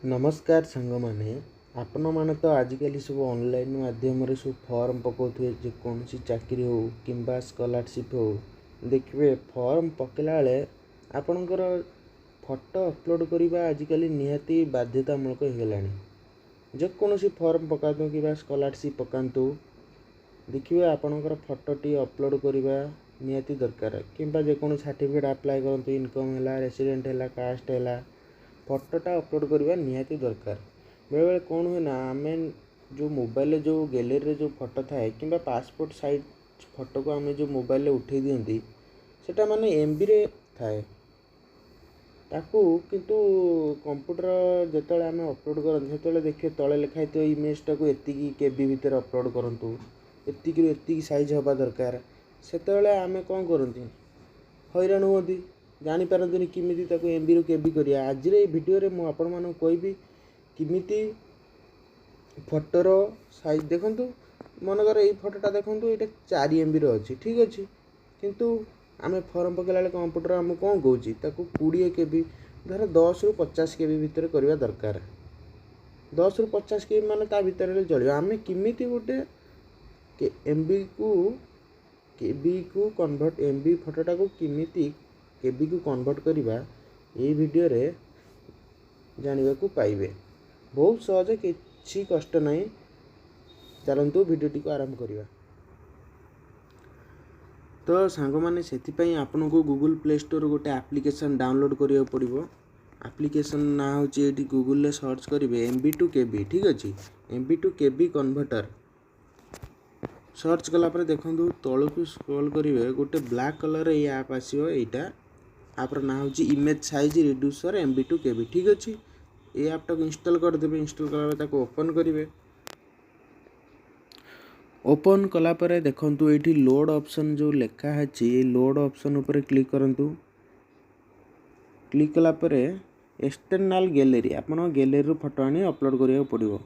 नमस्कार सांग मैंने आपण मैंने तो आजिकल सब ऑनलाइन माध्यम सब फॉर्म पकाउे जेकोसी चाकरी हो कि स्कॉलरशिप हो देखिए फॉर्म पकेला बेले आपणकर फोटो अपलोड करवा आजिकल निहाती बाध्यतामूलक हो गलानी। जेकोसी फॉर्म पकातु कि स्कॉलरशिप पकातु देखिए आपणकर फोटोटी अपलोड करवा निहाती दरकार कि जेको सर्टिफिकेट अप्लाई करूँ इनकम है रेसिडेंट है कास्ट है फोटोटा अपलोड करवा निहाती दरकार। बेले बेले कौन हुए ना आम जो मोबाइल जो गैलरी जो फोटो थाए कि पासपोर्ट साइज फोटो को आम जो मोबाइल उठे दिखती सेटा माने एमबी रे थाए ताकू किंतु कंप्यूटर जिते आम अपलोड करते से देखिए तले लिखाई तो इमेजटा को एतिकी केबी भितर अपलोड करूँ एतिकी साइज हवा दरकार से आम कौन करती हैरान हुआ जापारती किमी एमबी रू केबी करिया। आज भिडियो मुझे आपण मानक कहबी किमी फोटोर साइज देखूँ मनकर ये फोटोटा देखूँ ये 4 MB अच्छी ठीक अच्छे किंतु आम फॉर्म पकेला कंप्यूटर आम कौन कौच 20 KB धर 10 रू 50 KB भितर करवा दरकार। 10 रू 50 KB मान ता भितर चलो आम किमी गोटे एमबी को कन्वर्ट एमबी फोटोटा को किमी केबी को कन्वर्ट करवा ये वीडियो रे जानवा को पाइबे। बहुत सहज किसी कष्ट नहीं। चलतु वीडियोटी को आरंभ करवा। तो सांग मैंने से आपन को गूगल प्ले स्टोर गोटे एप्लिकेशन डाउनलोड करिया पड़िबो। एप्लिकेशन ना होची एटी गूगल रे सर्च करेंगे एमबी टू केबी ठीक अच्छे MB to KB converter search कला देखो तलू स्क्रॉल करेंगे गोटे ब्लैक कलर ये ऐप आसो यहाँ आपर ना हूँ image size reducer MB to KB ठीक अच्छे ये ऐपटा को इंस्टॉल करदे। इंस्टॉल कला ओपन करेंगे ओपन कलापर देखु ये लोड ऑप्शन जो लेखा है लोड ऑप्शन उपर क्लिक करूँ। क्लिक कलापर एक्सटर्नल गैलरी आपन गैलरी फोटो आनी अपलोड करिया पड़िबो।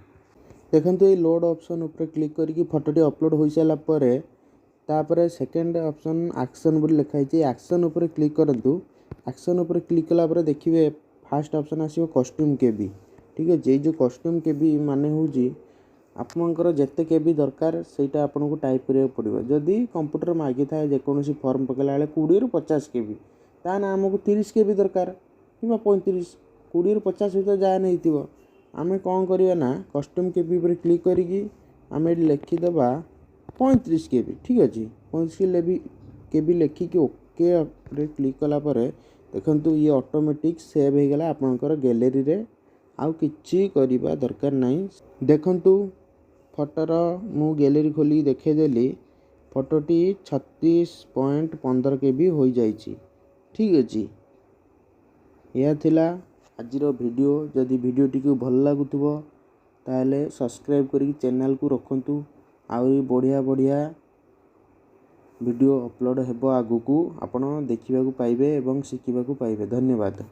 देखो ये लोड ऑप्शन उपर क्लिक करके फोटोटी अपलोड हो सारा तापर सेकेंड ऑप्शन एक्शन बोली लिखाई एक्शन उपर क्लिक करूँ। एक्शन उपर क्लिक कलापर देखिए फास्ट ऑप्शन आसो कस्ट्यूम केबी ठीक है ये जो कस्ट्यूम केबी माने हूँ आपंकर जिते केबी दरकार सेटा आपन को टाइप करिया पड़िबो। जदि कंप्यूटर मागी थाए जेकोसी फॉर्म पकेला बेले 20 रू 50 केबी ताने आमको 30 केबी दरकार कि 35 20 रू 50 भीतर जाए नहीं आम कौन करवा ना कस्ट्यूम केबी पर क्लिक करी आम ये लिखिदबा 35 केबी ठीक अच्छे 35 केबी लिखिकी ओके क्लिक कलापर देखु ये ऑटोमेटिक सेव हो गला आपनकर गैलरी रे आउ किछि करिबा दरकार नहीं। देखंतु फोटोर मु गैलरी खोली देखेदेली फोटोटी 36.15 केबी हो जाइछि ठीक अच्छे। यह थिला आजिर वीडियो जदि वीडियोटी को भल लगुथबो ताले सब्सक्राइब करी चैनल को रखंतु आउरी बढ़िया बढ़िया वीडियो अपलोड हेबो आगु को आपण देखिबा को पाइबे एवं शिखिबा को पाइबे। धन्यवाद।